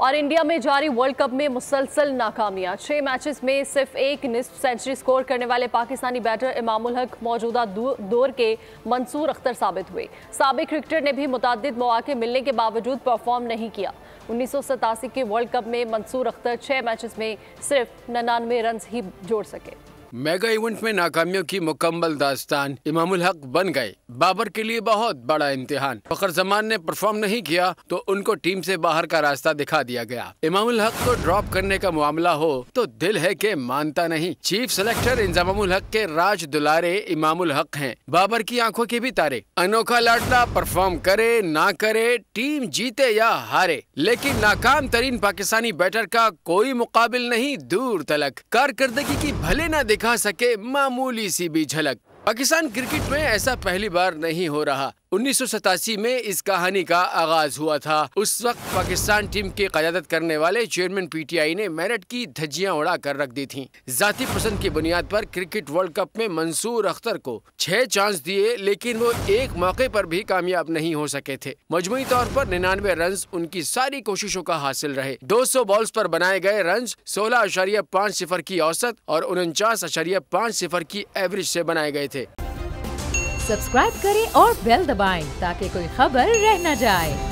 और इंडिया में जारी वर्ल्ड कप में मुसलसल नाकामियां। 6 मैचेस में सिर्फ एक निस्फ सेंचुरी स्कोर करने वाले पाकिस्तानी बैटर इमामुल हक मौजूदा दौर के मंसूर अख्तर साबित हुए। साबिक क्रिकेटर ने भी मुताद्दिद मौके मिलने के बावजूद परफॉर्म नहीं किया। 1987 के वर्ल्ड कप में मंसूर अख्तर 6 मैचेस में सिर्फ 99 रन ही जोड़ सके। मेगा इवेंट में नाकामियों की मुकम्मल दास्तान इमामुल हक बन गए। बाबर के लिए बहुत बड़ा इम्तिहान। फखर जमान ने परफॉर्म नहीं किया तो उनको टीम से बाहर का रास्ता दिखा दिया गया। इमामुल हक को ड्रॉप करने का मामला हो तो दिल है कि मानता नहीं। चीफ सेलेक्टर इंजामुल हक के राज दुलारे इमामुल हक हैं, बाबर की आंखों के भी तारे। अनोखा लाडला परफॉर्म करे ना करे, टीम जीते या हारे, लेकिन नाकाम तरीन पाकिस्तानी बैटर का कोई मुकाबिल नहीं दूर तलक। कारकर्दगी की भले न दिखा सके मामूली सी भी झलक। पाकिस्तान क्रिकेट में ऐसा पहली बार नहीं हो रहा। 1987 में इस कहानी का आगाज हुआ था। उस वक्त पाकिस्तान टीम की क़यादत करने वाले चेयरमैन पीटीआई ने मेरिट की धज्जियां उड़ा कर रख दी थीं। जाती पसंद की बुनियाद पर क्रिकेट वर्ल्ड कप में मंसूर अख्तर को 6 चांस दिए, लेकिन वो एक मौके पर भी कामयाब नहीं हो सके थे। मजमूई तौर पर 99 रन उनकी सारी कोशिशों का हासिल रहे। 200 बॉल्स पर बनाए गए रन 16.50 की औसत और 49.50 की एवरेज से बनाए गए थे। सब्सक्राइब करें और बेल दबाएं ताकि कोई खबर रह न जाए।